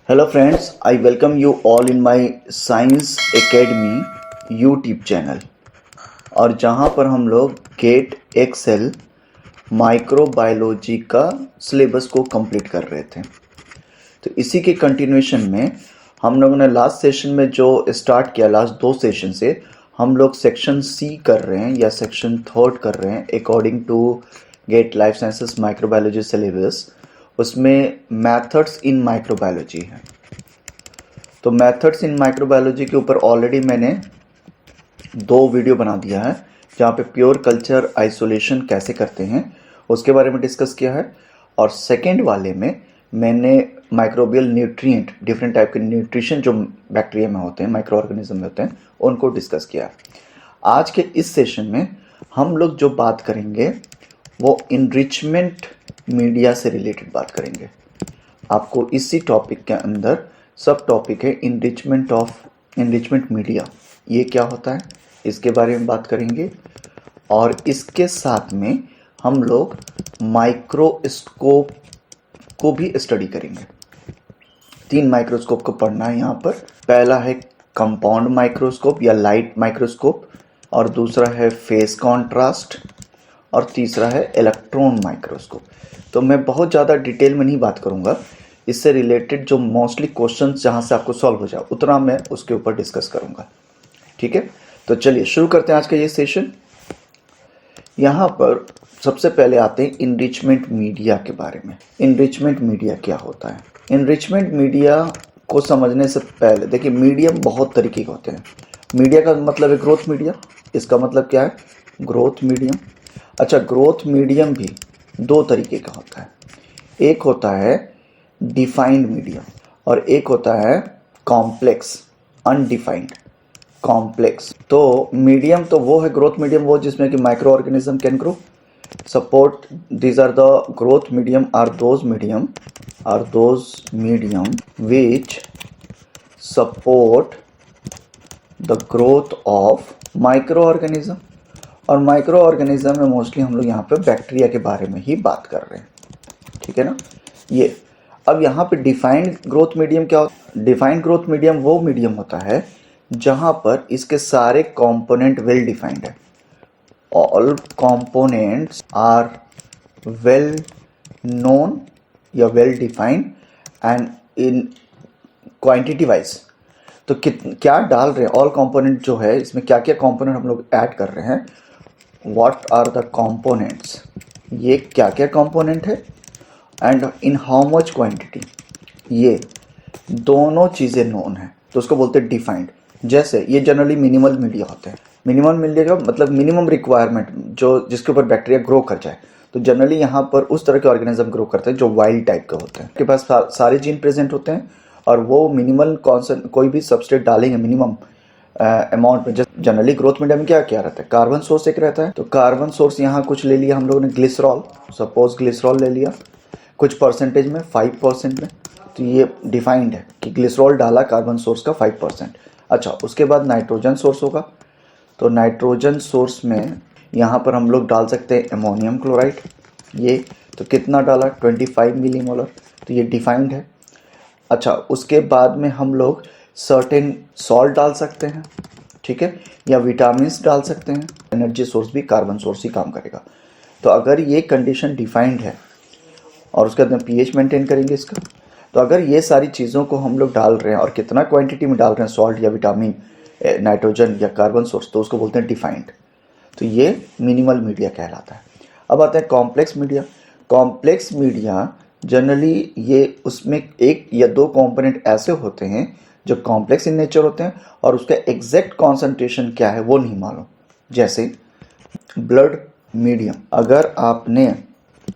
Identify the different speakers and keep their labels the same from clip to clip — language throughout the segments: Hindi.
Speaker 1: Hello friends, I welcome you all in my Science Academy YouTube channel और जहाँ पर हम लोग गेट एक्सेल माइक्रोबायोलॉजी का सिलेबस को कंप्लीट कर रहे थे। तो इसी के कंटिन्यूएशन में हम लोगों ने लास्ट सेशन में जो स्टार्ट किया, लास्ट 2 सेशन से हम लोग सेक्शन सी कर रहे हैं या सेक्शन थर्ड कर रहे हैं according to GATE life sciences microbiology syllabus. उसमें मैथड्स इन माइक्रोबायोलॉजी है। तो मेथड्स इन माइक्रोबायोलॉजी के ऊपर ऑलरेडी मैंने 2 वीडियो बना दिया है, जहाँ पे प्योर कल्चर आइसोलेशन कैसे करते हैं उसके बारे में डिस्कस किया है। और सेकेंड वाले में मैंने माइक्रोबियल न्यूट्रिएंट, डिफरेंट टाइप के न्यूट्रिशन जो बैक्टीरिया में होते हैं, माइक्रो ऑर्गेनिज्म में होते हैं, उनको डिस्कस किया है। आज के इस सेशन में हम लोग जो बात करेंगे वो इनरिचमेंट मीडिया से रिलेटेड बात करेंगे। आपको इसी टॉपिक के अंदर सब टॉपिक है इनरिचमेंट मीडिया, ये क्या होता है इसके बारे में बात करेंगे। और इसके साथ में हम लोग माइक्रोस्कोप को भी स्टडी करेंगे। 3 माइक्रोस्कोप को पढ़ना है यहाँ पर। पहला है कंपाउंड माइक्रोस्कोप या लाइट माइक्रोस्कोप, और दूसरा है फेस कॉन्ट्रास्ट, और तीसरा है इलेक्ट्रॉन माइक्रोस्कोप। तो मैं बहुत ज़्यादा डिटेल में नहीं बात करूँगा, इससे रिलेटेड जो मोस्टली क्वेश्चंस जहाँ से आपको सॉल्व हो जाए उतना मैं उसके ऊपर डिस्कस करूँगा। ठीक है, तो चलिए शुरू करते हैं आज का ये सेशन। यहाँ पर सबसे पहले आते हैं इनरिचमेंट मीडिया के बारे में। इनरिचमेंट मीडिया क्या होता है? इनरिचमेंट मीडिया को समझने से पहले देखिए, मीडियम बहुत तरीके के होते हैं। मीडिया का मतलब है ग्रोथ मीडिया। इसका मतलब क्या है? Growth medium. अच्छा, ग्रोथ मीडियम भी 2 तरीके का होता है। एक होता है डिफाइंड मीडियम और एक होता है कॉम्प्लेक्स अनडिफाइंड। कॉम्प्लेक्स तो मीडियम तो वो है, ग्रोथ मीडियम वो जिसमें कि microorganism can grow. Support these are the growth medium are those medium which support the growth of microorganism. और माइक्रो ऑर्गेनिज्म में मोस्टली हम लोग यहाँ पे बैक्टीरिया के बारे में ही बात कर रहे हैं। ठीक है ना। ये अब यहाँ पे डिफाइंड ग्रोथ मीडियम क्या होता है? डिफाइंड ग्रोथ मीडियम वो मीडियम होता है जहाँ पर इसके सारे कंपोनेंट वेल डिफाइंड है। All components are well known या well defined and in quantity wise. तो क्या डाल रहे हैं, ऑल कंपोनेंट जो है इसमें क्या क्या कंपोनेंट हम लोग ऐड कर रहे हैं, व्हाट आर द कंपोनेंट्स, ये क्या क्या कंपोनेंट है and in how much quantity, ये दोनों चीज़ें नोन है तो उसको बोलते हैं डिफाइंड। जैसे ये जनरली मिनिमल मीडिया होते हैं। मिनिमल मीडिया का मतलब मिनिमम रिक्वायरमेंट जो जिसके ऊपर बैक्टीरिया ग्रो कर जाए। तो जनरली यहाँ पर उस तरह के ऑर्गेनिज्म ग्रो करते हैं जो वाइल्ड टाइप के होते हैं, के पास सारे जीन प्रेजेंट होते हैं और वो मिनिमल कोई भी सबस्ट्रेट डालेंगे मिनिमम अमाउंट में। जनरली ग्रोथ मीडिया में क्या क्या रहता है? कार्बन सोर्स एक रहता है। तो कार्बन सोर्स यहाँ कुछ ले लिया हम लोगों ने, ग्लिसरॉल, सपोज ग्लिसरॉल ले लिया कुछ परसेंटेज में, 5% में। तो ये डिफाइंड है कि ग्लिसरॉल डाला कार्बन सोर्स का 5%। अच्छा, उसके बाद नाइट्रोजन सोर्स होगा। तो नाइट्रोजन सोर्स में यहाँ पर हम लोग डाल सकते हैं अमोनियम क्लोराइड। ये तो कितना डाला? 25 मिलीमोलर। तो ये डिफाइंड है। अच्छा, उसके बाद में हम लोग सर्टेन सॉल्ट डाल सकते हैं, ठीक है, या विटामिन्स डाल सकते हैं। एनर्जी सोर्स भी कार्बन सोर्स ही काम करेगा। तो अगर ये कंडीशन डिफाइंड है और उसके बाद पीएच मेंटेन करेंगे इसका, तो अगर ये सारी चीज़ों को हम लोग डाल रहे हैं और कितना क्वांटिटी में डाल रहे हैं, सॉल्ट या विटामिन, नाइट्रोजन या कार्बन सोर्स, तो उसको बोलते हैं डिफाइंड। तो ये मिनिमल मीडिया कहलाता है। अब आते हैं complex media. Complex media generally ये उसमें 1 या 2 कंपोनेंट ऐसे होते हैं जो कॉम्प्लेक्स इन नेचर होते हैं और उसका एग्जैक्ट कॉन्सेंट्रेशन क्या है वो नहीं मालूम। जैसे ब्लड मीडियम, अगर आपने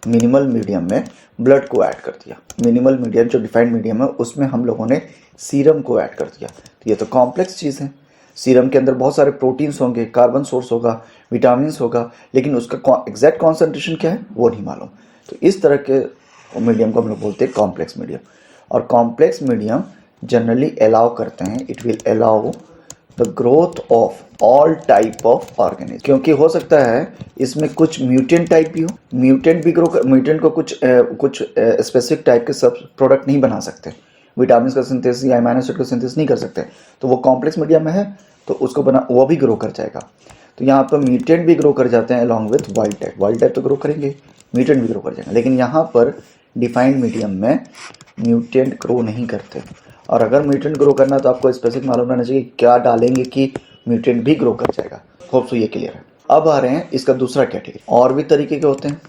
Speaker 1: मिनिमल मीडियम में ब्लड को ऐड कर दिया, मिनिमल मीडियम जो डिफाइंड मीडियम है उसमें हम लोगों ने सीरम को ऐड कर दिया, तो ये तो कॉम्प्लेक्स चीज़ है। सीरम के अंदर बहुत सारे प्रोटीन्स होंगे, कार्बन सोर्स होगा, विटामिन्स होगा, लेकिन उसका एग्जैक्ट कॉन्सेंट्रेशन क्या है वो नहीं मालूम। तो इस तरह के मीडियम को हम लोग बोलते हैं कॉम्प्लेक्स मीडियम। और कॉम्प्लेक्स मीडियम जनरली अलाउ करते हैं, it will allow the growth of all type of organism. क्योंकि हो सकता है इसमें कुछ म्यूटेंट टाइप भी हो, म्यूटेंट भी ग्रो कर, म्यूटेंट को कुछ स्पेसिफिक टाइप के सब प्रोडक्ट नहीं बना सकते, विटामिन का सिंथेसिस या अमीनो एसिड का सिंथेसिस नहीं कर सकते, तो वो कॉम्प्लेक्स मीडियम में है तो उसको बना वो भी ग्रो कर जाएगा। तो यहाँ पर म्यूटेंट भी ग्रो कर जाते हैं along with wild type. Wild type तो ग्रो करेंगे, म्यूटेंट भी ग्रो कर जाएंगे, लेकिन यहाँ पर डिफाइंड मीडियम में म्यूटेंट ग्रो नहीं करते। और अगर म्यूटेंट ग्रो करना है तो आपको स्पेसिफिक मालूम रहना चाहिए क्या डालेंगे कि म्यूटेंट भी ग्रो कर जाएगा। होप सो ये क्लियर है। अब आ रहे हैं इसका दूसरा कैटेगरी। और भी तरीके के होते हैं,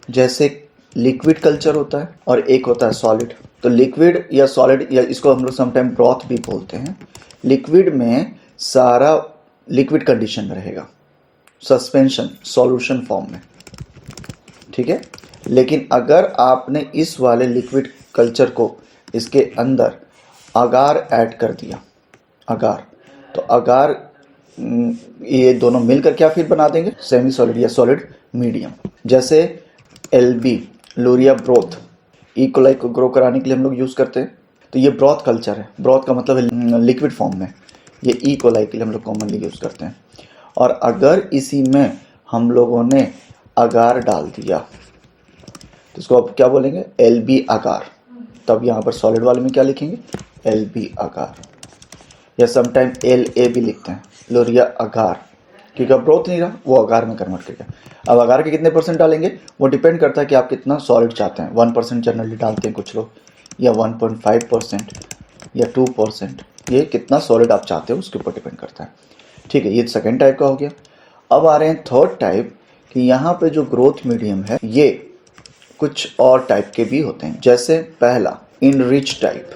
Speaker 1: जैसे लिक्विड कल्चर होता है और एक होता है सॉलिड। तो लिक्विड या सॉलिड या इसको हम लोग समटाइम ब्रॉथ भी बोलते हैं। लिक्विड में सारा लिक्विड कंडीशन में रहेगा, सस्पेंशन सॉल्यूशन फॉर्म में, ठीक है। लेकिन अगर आपने इस वाले लिक्विड कल्चर को इसके अंदर अगार ऐड कर दिया, अगार, तो अगार ये दोनों मिलकर क्या फिर बना देंगे, सेमी सॉलिड या सॉलिड मीडियम। जैसे LB लोरिया ब्रोथ, ई कोलाई को ग्रो कराने के लिए हम लोग यूज़ करते हैं। तो ये ब्रॉथ कल्चर है, ब्रॉथ का मतलब है लिक्विड फॉर्म में, ये ई कोलाई के लिए हम लोग कॉमनली यूज़ करते हैं। और अगर इसी में हम लोगों ने अगार डाल दिया तो इसको आप क्या बोलेंगे, LB अगार। तब यहाँ पर सॉलिड वाले में क्या लिखेंगे, LB अगार, या समटाइम LA भी लिखते हैं, लोरिया अगार, क्योंकि अब ब्रोथ नहीं रहा, वो अगार में कन्वर्ट कर गया। अब अगार के कितने % डालेंगे वो डिपेंड करता है कि आप कितना सॉलिड चाहते हैं। 1% जनरली डालते हैं कुछ लोग, या 1.5% या 2%, ये कितना सॉलिड आप चाहते हो उसके ऊपर डिपेंड करता है, ठीक है। ये सेकेंड टाइप का हो गया। अब आ रहे हैं थर्ड टाइप कि यहाँ पे जो ग्रोथ मीडियम है ये कुछ और टाइप के भी होते हैं। जैसे पहला इनरिच टाइप,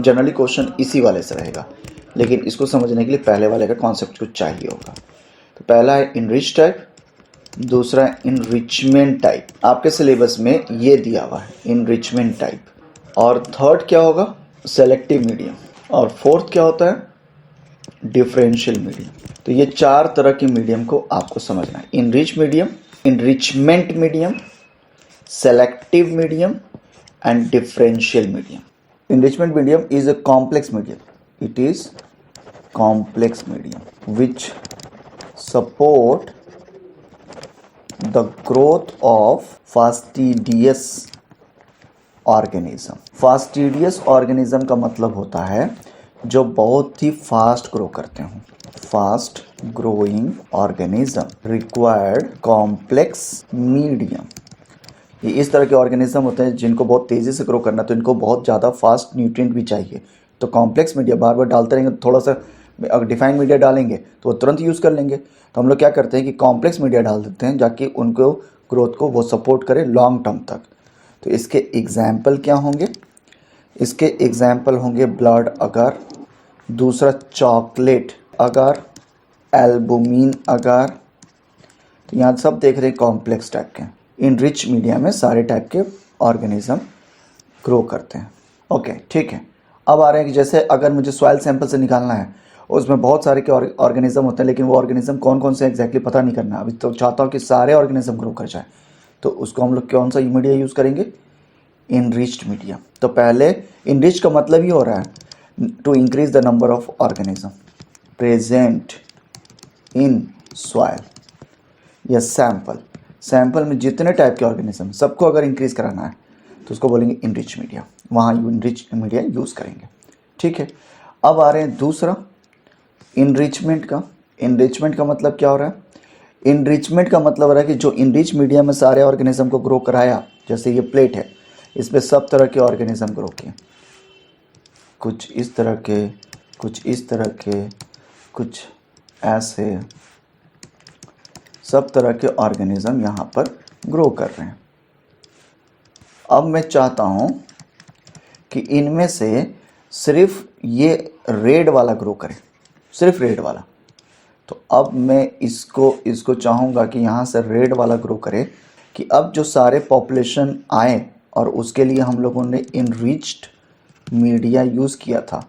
Speaker 1: जनरली क्वेश्चन इसी वाले से रहेगा, लेकिन इसको समझने के लिए पहले वाले का कॉन्सेप्ट कुछ चाहिए होगा। तो पहला है इनरिच टाइप, दूसरा है इनरिचमेंट टाइप, आपके सिलेबस में ये दिया हुआ है इनरिचमेंट टाइप। और थर्ड क्या होगा, सेलेक्टिव मीडियम, और फोर्थ क्या होता है, डिफरेंशियल मीडियम। तो ये 4 तरह के मीडियम को आपको समझना है, enrich medium, enrichment medium, selective medium and differential medium. Enrichment medium is a complex medium. It is complex medium which support the growth of fastidious organism. Fastidious organism का मतलब होता है जो बहुत ही फास्ट ग्रो करते हों। Fast growing organism required complex medium. ये इस तरह के ऑर्गेनिज्म होते हैं जिनको बहुत तेज़ी से ग्रो करना, तो इनको बहुत ज़्यादा फास्ट न्यूट्रिएंट भी चाहिए। तो कॉम्प्लेक्स मीडिया बार बार डालते रहेंगे, थोड़ा सा अगर डिफाइंड मीडिया डालेंगे तो वो तुरंत यूज़ कर लेंगे। तो हम लोग क्या करते हैं कि कॉम्प्लेक्स मीडिया डाल देते हैं जाकि उनको ग्रोथ को वो सपोर्ट करे लॉन्ग टर्म तक। तो इसके एग्जाम्पल क्या होंगे, इसके एग्जाम्पल होंगे ब्लड अगार, दूसरा चॉकलेट अगार, एल्बुमिन अगार। तो यहाँ सब देख रहे हैं कॉम्प्लेक्स टाइप के। इन रिच मीडिया में सारे टाइप के ऑर्गेनिज्म ग्रो करते हैं। ओके, ठीक है। अब आ रहे हैं कि जैसे अगर मुझे सॉइल सैंपल से निकालना है, उसमें बहुत सारे के ऑर्गेनिज्म होते हैं, लेकिन वो ऑर्गेनिज्म कौन कौन से एग्जैक्टली पता नहीं करना। अभी तो चाहता हूँ कि सारे ऑर्गेनिज्म ग्रो कर जाए, तो उसको हम लोग कौन सा मीडिया यूज़ करेंगे, इनरिच्ड मीडिया। तो पहले इनरिच का मतलब ही हो रहा है to increase the number of organism present in soil या सैंपल। सैंपल में जितने टाइप के ऑर्गेनिज्म सबको अगर इंक्रीज कराना है तो उसको बोलेंगे इनरिच मीडिया, वहाँ इनरिच मीडिया यूज़ करेंगे, ठीक है। अब आ रहे हैं दूसरा इनरिचमेंट का। इनरिचमेंट का मतलब क्या हो रहा है, इनरिचमेंट का मतलब हो रहा है कि जो इनरिच मीडिया में सारे ऑर्गेनिज्म को ग्रो कराया, जैसे ये प्लेट है, इसमें सब तरह के ऑर्गेनिज्म ग्रो किए, कुछ इस तरह के, कुछ इस तरह के, कुछ ऐसे, सब तरह के ऑर्गेनिज्म यहाँ पर ग्रो कर रहे हैं। अब मैं चाहता हूँ कि इनमें से सिर्फ ये रेड वाला ग्रो करे, सिर्फ रेड वाला। तो अब मैं इसको चाहूँगा कि यहाँ से रेड वाला ग्रो करे, कि अब जो सारे पॉपुलेशन आए, और उसके लिए हम लोगों ने इनरिच्ड मीडिया यूज़ किया था,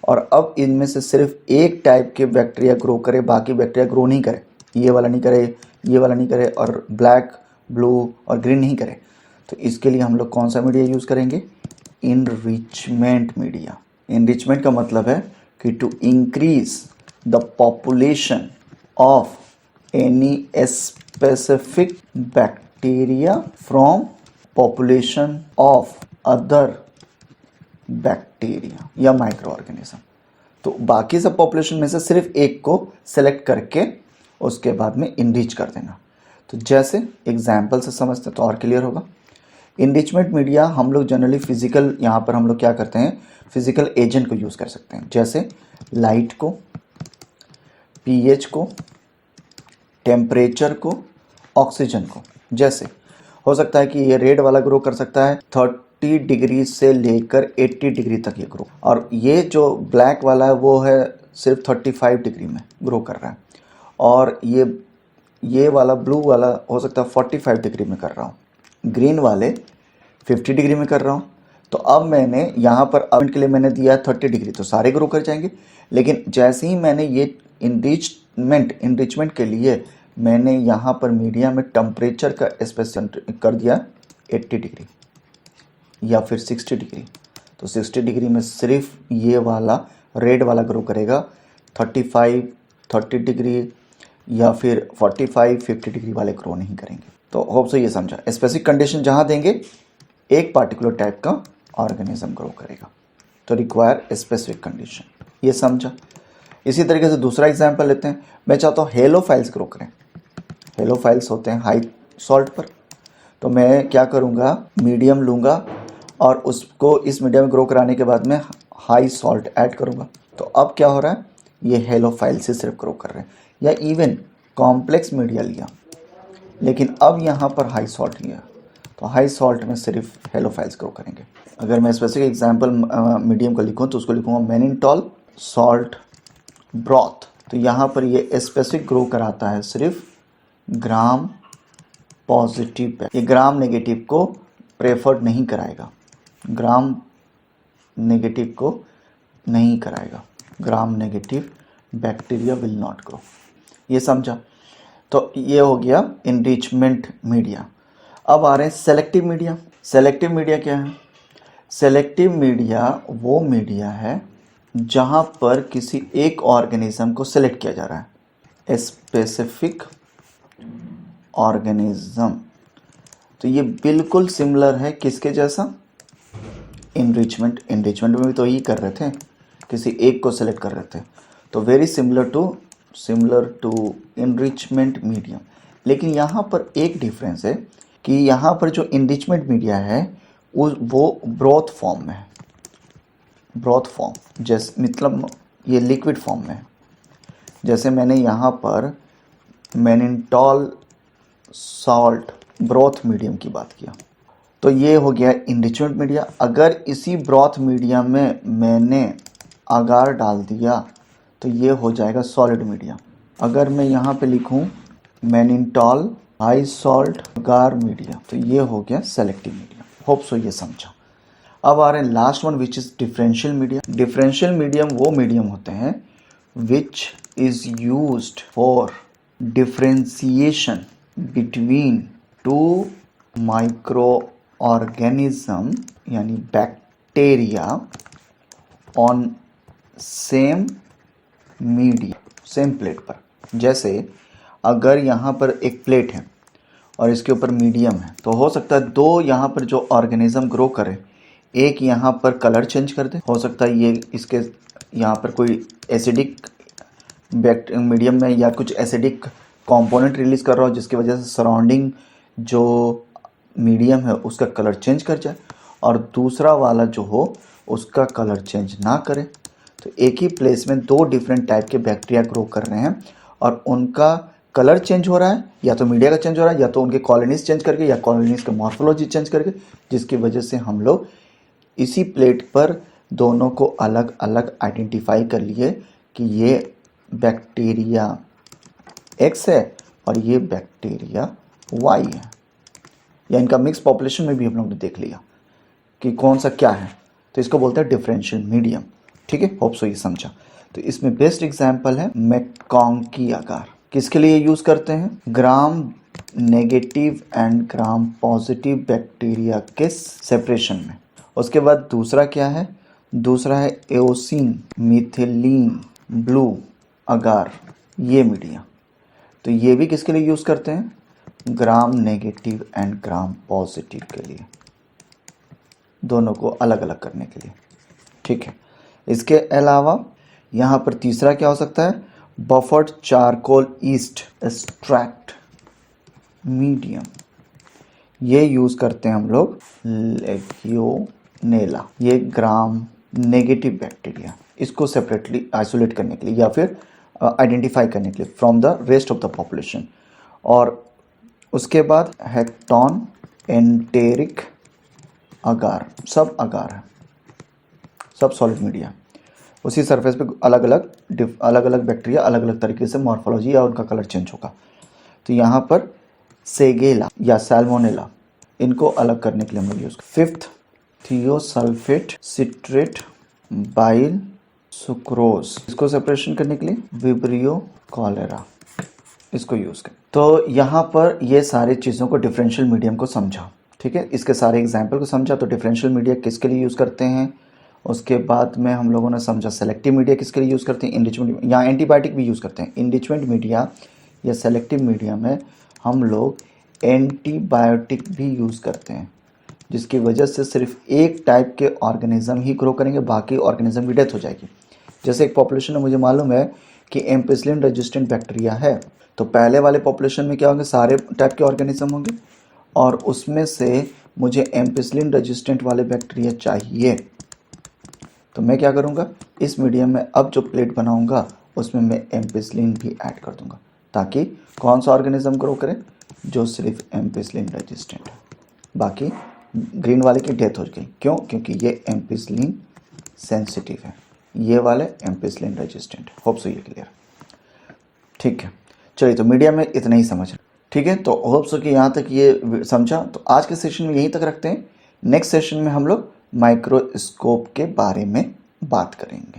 Speaker 1: और अब इनमें से सिर्फ एक टाइप के बैक्टीरिया ग्रो करे, बाकी बैक्टीरिया ग्रो नहीं करे, ये वाला नहीं करे, ये वाला नहीं करे, और ब्लैक, ब्लू और ग्रीन नहीं करे। तो इसके लिए हम लोग कौन सा मीडिया यूज़ करेंगे, इनरिचमेंट मीडिया। इनरिचमेंट का मतलब है कि to increase the population of any specific bacteria from population of other bacteria. Bacteria या माइक्रो ऑर्गेनिज्म। तो बाकी सब पॉपुलेशन में से सिर्फ एक को सेलेक्ट करके उसके बाद में इनरिच कर देना। तो जैसे एग्जाम्पल से समझते तो और क्लियर होगा। इनरिचमेंट मीडिया हम लोग जनरली फिजिकल, यहाँ पर हम लोग क्या करते हैं, फिजिकल एजेंट को यूज़ कर सकते हैं, जैसे लाइट को, पीएच को, टेम्परेचर को, ऑक्सीजन को। जैसे हो सकता है कि ये रेड वाला ग्रो कर सकता है 30 डिग्री से लेकर 80 डिग्री तक ये ग्रो, और ये जो ब्लैक वाला है वो है सिर्फ 35 डिग्री में ग्रो कर रहा है, और ये वाला ब्लू वाला हो सकता है 45 डिग्री में कर रहा हूँ, ग्रीन वाले 50 डिग्री में कर रहा हूँ। तो अब मैंने यहाँ पर अब के लिए मैंने दिया है 30 डिग्री, तो सारे ग्रो कर जाएंगे। लेकिन जैसे ही मैंने ये इनरिचमेंट के लिए मैंने यहाँ पर मीडिया में टेम्परेचर का स्पेसिफिक कर दिया 80 डिग्री या फिर 60 डिग्री, तो 60 डिग्री में सिर्फ ये वाला रेड वाला ग्रो करेगा, 35 30 डिग्री या फिर 45 50 डिग्री वाले ग्रो नहीं करेंगे। तो होप सो ये समझा, स्पेसिफिक कंडीशन जहाँ देंगे एक पार्टिकुलर टाइप का ऑर्गेनिज्म ग्रो करेगा, तो रिक्वायर स्पेसिफिक कंडीशन, ये समझा। इसी तरीके से दूसरा एग्जांपल लेते हैं। मैं चाहता हूँ हेलोफाइल्स ग्रो करें। हेलोफाइल्स होते हैं हाई सॉल्ट पर, तो मैं क्या करूँगा, मीडियम लूँगा और उसको इस मीडियम में ग्रो कराने के बाद में हाई सॉल्ट ऐड करूँगा। तो अब क्या हो रहा है, ये हेलोफाइल से सिर्फ ग्रो कर रहे हैं। या इवन कॉम्प्लेक्स मीडिया लिया, लेकिन अब यहाँ पर हाई सॉल्ट लिया, तो हाई सॉल्ट में सिर्फ हेलोफाइल्स ग्रो करेंगे। अगर मैं स्पेसिफिक एग्जांपल मीडियम का लिखूँ तो उसको लिखूँगा मैनिनटॉल सॉल्ट ब्रॉथ। तो यहाँ पर ये स्पेसिफिक ग्रो कराता है सिर्फ ग्राम पॉजिटिव, ये ग्राम नेगेटिव को प्रेफर्ड नहीं कराएगा, ग्राम नेगेटिव को नहीं कराएगा, gram negative bacteria will not grow, ये समझा। तो ये हो गया इनरिचमेंट मीडिया। अब आ रहे हैं सेलेक्टिव मीडिया। सेलेक्टिव मीडिया क्या है? सेलेक्टिव मीडिया वो मीडिया है जहाँ पर किसी एक ऑर्गेनिज्म को सेलेक्ट किया जा रहा है, स्पेसिफिक ऑर्गेनिज्म। तो ये बिल्कुल सिमिलर है किसके जैसा, इनरिचमेंट में भी तो यही कर रहे थे, किसी एक को सेलेक्ट कर रहे थे। तो very similar to enrichment medium. लेकिन यहाँ पर एक डिफरेंस है कि यहाँ पर जो इनरिचमेंट मीडिया है वो ब्रॉथ फॉर्म में है, ब्रॉथ फॉर्म, जैसे मतलब ये लिक्विड फॉर्म में है। जैसे मैंने यहाँ पर मैनिनटॉल सॉल्ट ब्रॉथ मीडियम की बात किया, तो ये हो गया इनरिचमेंट मीडिया। अगर इसी ब्रॉथ मीडिया में मैंने अगार डाल दिया तो ये हो जाएगा सॉलिड मीडिया। अगर मैं यहाँ पे लिखूँ मैनिनटॉल हाई सॉल्ट अगार मीडिया, तो ये हो गया सेलेक्टिव मीडिया। होप सो ये समझा। अब आ रहे हैं last one which is differential medium. Differential medium वो मीडियम होते हैं which is used for differentiation between two microorganism यानी bacteria on same media, same plate पर। जैसे अगर यहाँ पर एक प्लेट है और इसके ऊपर मीडियम है, तो हो सकता है दो यहाँ पर जो ऑर्गेनिज्म ग्रो करे, एक यहाँ पर कलर चेंज कर दे, हो सकता है ये इसके यहाँ पर कोई एसिडिक मीडियम में या कुछ एसिडिक कंपोनेंट रिलीज़ कर रहा हो जिसकी वजह से सराउंडिंग जो मीडियम है उसका कलर चेंज कर जाए, और दूसरा वाला जो हो उसका कलर चेंज ना करे। तो एक ही प्लेस में दो डिफरेंट टाइप के बैक्टीरिया ग्रो कर रहे हैं और उनका कलर चेंज हो रहा है, या तो मीडिया का चेंज हो रहा है या तो उनके कॉलोनीज चेंज करके या कॉलोनीज का मॉर्फोलॉजी चेंज करके, जिसकी वजह से हम लोग इसी प्लेट पर दोनों को अलग अलग आइडेंटिफाई कर लिए कि ये बैक्टीरिया X है और ये बैक्टीरिया Y है, या इनका मिक्स पॉपुलेशन में भी हम लोग ने देख लिया कि कौन सा क्या है। तो इसको बोलते हैं डिफरेंशियल मीडियम। ठीक है, होप सो ये समझा। तो इसमें बेस्ट एग्जांपल है मैककॉन्की अगार। किसके लिए यूज़ करते हैं? Gram negative and gram positive bacteria के सेपरेशन में। उसके बाद दूसरा क्या है? दूसरा है एओसिन मिथिलीन ब्लू अगार, ये मीडिया। तो ये भी किसके लिए यूज़ करते हैं? Gram negative and gram positive के लिए, दोनों को अलग अलग करने के लिए। ठीक है। इसके अलावा यहाँ पर तीसरा क्या हो सकता है, buffered charcoal east extract medium, ये यूज़ करते हैं हम लोग लेगियोनेला, ये ग्राम नेगेटिव बैक्टीरिया, इसको सेपरेटली आइसोलेट करने के लिए या फिर आइडेंटिफाई करने के लिए from the rest of the population. और उसके बाद हेक्टॉन एंटेरिक अगार, सब अगार है, सब सॉलिड मीडिया। उसी सरफेस पे अलग अलग बैक्टीरिया अलग अलग तरीके से मॉर्फोलॉजी या उनका कलर चेंज होगा। तो यहाँ पर सेगेला या सैल्मोनेला, इनको अलग करने के लिए हम लोग use. Fifth, thiosulphate citrate bile sucrose, इसको सेपरेशन करने के लिए विब्रियो कॉलेरा, इसको यूज़ करें। तो यहाँ पर ये सारी चीज़ों को डिफरेंशियल मीडियम को समझा, ठीक है, इसके सारे एग्जाम्पल को समझा। तो डिफरेंशियल मीडिया किसके लिए यूज़ करते हैं, उसके बाद में हम लोगों ने समझा सेलेक्टिव मीडिया किसके लिए यूज़ करते हैं, इनरिचमेंट या एंटीबायोटिक भी यूज़ करते हैं। इनरिचमेंट मीडिया या सेलेक्टिव मीडिया में हम लोग एंटीबायोटिक भी यूज़ करते हैं, जिसकी वजह से सिर्फ एक टाइप के ऑर्गेनिज्म ही ग्रो करेंगे, बाकी ऑर्गेनिज्म की डेथ हो जाएगी। जैसे एक पॉपुलेशन में मुझे मालूम है कि एम्पिसिलिन रेजिस्टेंट बैक्टीरिया है, तो पहले वाले पॉपुलेशन में क्या होंगे, सारे टाइप के ऑर्गेनिज्म होंगे, और उसमें से मुझे एम्पिसिलिन रेजिस्टेंट वाले बैक्टीरिया चाहिए, तो मैं क्या करूँगा, इस मीडियम में अब जो प्लेट बनाऊँगा उसमें मैं एम्पिसिलिन भी ऐड कर दूँगा, ताकि कौन सा ऑर्गेनिज्म ग्रो करे, जो सिर्फ एम्पिसिलिन रेजिस्टेंट है, बाकी ग्रीन वाले की डेथ हो गई। क्यों, क्योंकि ये एम्पिसिलिन सेंसिटिव है, ये वाले एम्पिसिलिन रेजिस्टेंट है। होप सो ये क्लियर, ठीक है। चलिए, तो मीडिया में इतना ही समझ, ठीक है। तो होप सो कि यहाँ तक ये समझा। तो आज के सेशन में यहीं तक रखते हैं। नेक्स्ट सेशन में हम लोग माइक्रोस्कोप के बारे में बात करेंगे।